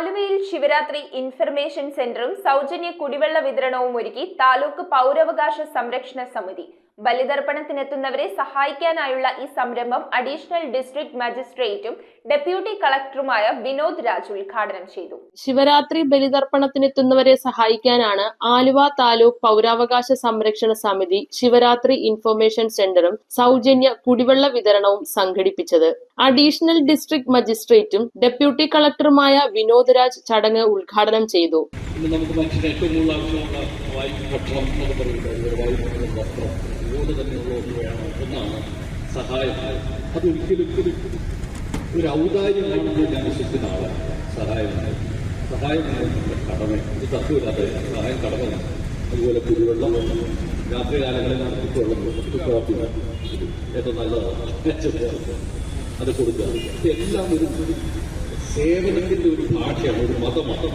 ആലുവയിൽ ശിവരാത്രി ഇൻഫർമേഷൻ സെന്ററും സൗജന്യ കുടിവെള്ള വിതരണവും ഒരുക്കി താലൂക്ക് പൗരാവകാശ സംരക്ഷണ സമിതി. ബലിതർപ്പണത്തിനെത്തുന്നവരെ സഹായിക്കാനായുള്ള ഈ സംരംഭം അഡീഷണൽ ഡിസ്ട്രിക്ട് മജിസ്ട്രേറ്റും ഡെപ്യൂട്ടി കളക്ടറുമായ വിനോദ് രാജ് ഉദ്ഘാടനം ചെയ്തു. ശിവരാത്രി ബലിതർപ്പണത്തിനെത്തുന്നവരെ സഹായിക്കാനാണ് ആലുവ താലൂക്ക് പൗരാവകാശ സംരക്ഷണ സമിതി ശിവരാത്രി ഇൻഫർമേഷൻ സെന്ററും സൗജന്യ കുടിവെള്ള വിതരണവും സംഘടിപ്പിച്ചത്. അഡീഷണൽ ഡിസ്ട്രിക്ട് മജിസ്ട്രേറ്റും ഡെപ്യൂട്ടി കളക്ടറുമായ വിനോദ് രാജ് ചടങ്ങ് ഉദ്ഘാടനം ചെയ്തു. നമുക്ക് മനുഷ്യന് ഏറ്റവും കൂടുതൽ ആവശ്യമുള്ള ഭക്ഷണം എന്നൊക്കെ പറയുന്നത് വസ്ത്രം ഇതുപോലെ തന്നെയുള്ള ഒന്ന് വേണം. ഒന്നാണ് സഹായം. അത് ഒരിക്കലും ഒരു ഔദാര്യമാണെന്ന് ഞാൻ വിശ്വസിക്കുന്ന ആളാണ്. സഹായം കടമ. ഇത് തത്വമില്ലാതെ സഹായം കടമയാണ്. അതുപോലെ കുടിവെള്ളം രാത്രി കാലങ്ങളിൽ നടത്തിയിട്ടുള്ള ഏറ്റവും നല്ലതാണ്. അത് കൊടുക്കുക. ഇതെല്ലാം ഒരു സേവനത്തിന്റെ ഒരു ഭാഷയാണ്, ഒരു മതമാണ്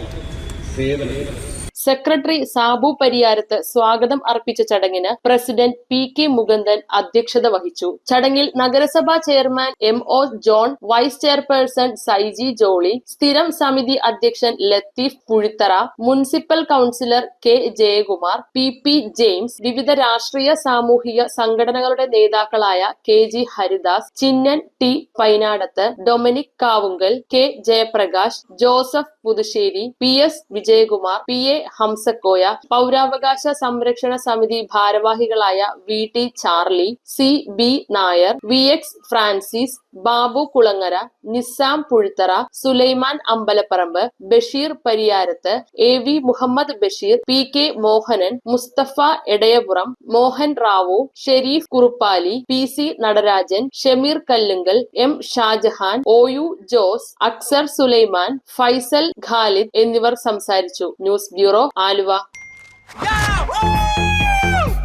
സേവനം. സെക്രട്ടറി സാബു പരിയാരത്ത് സ്വാഗതം അർപ്പിച്ച ചടങ്ങിന് പ്രസിഡന്റ് പി.കെ. മുകുന്ദൻ അധ്യക്ഷത വഹിച്ചു. ചടങ്ങിൽ നഗരസഭാ chairman M O. John, vice chairperson Saiji Jolly, സ്ഥിരം സമിതി അധ്യക്ഷൻ Latheef Puzhithara, municipal councillor K. Jayakumar, P. James, വിവിധ രാഷ്ട്രീയ സാമൂഹിക സംഘടനകളുടെ നേതാക്കളായ K G. Haridas, Chinnan T. Painadath, Dominic Kavungal, K. Jayaprakash, Joseph Puthussery, P S. Vijayakumar, P A. Hamsakoya, പൗരാവകാശ സംരക്ഷണ സമിതി ഭാരവാഹികളായ V T. Charlie, C B. Nair, V X. Francis, Babu Kulangara, Nizam Puzhithara, Sulaiman Ambalaparamba, Basheer Pariyarath, A V. Muhammad Basheer, P K. Mohanan, Musthafa Edayapuram, Mohan Rao, Sharif കുറുപ്പാലി, PC. Natarajan, Shameer Kallungal, M. Shah Jahan, ഒ.യു. Jose, Axar Sulaiman, Faisal Khalid എന്നിവർ സംസാരിച്ചു. News bureau, Aluva.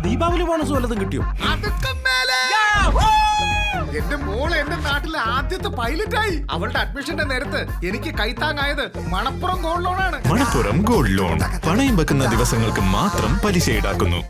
Deepavali bonus വല്ലതും കിട്ടിയോ? എന്റെ മോള് എന്റെ നാട്ടിലെ ആദ്യത്തെ പൈലറ്റായി. അവളുടെ അഡ്മിഷന്റെ നേരത്ത് എനിക്ക് കൈത്താങ്ങായത് മണപ്പുറം ഗോൾഡ് ലോണാണ്. മണപ്പുറം ഗോൾഡ് ലോൺ പണയം വെക്കുന്ന ദിവസങ്ങൾക്ക് മാത്രം പലിശ ഈടാക്കുന്നു.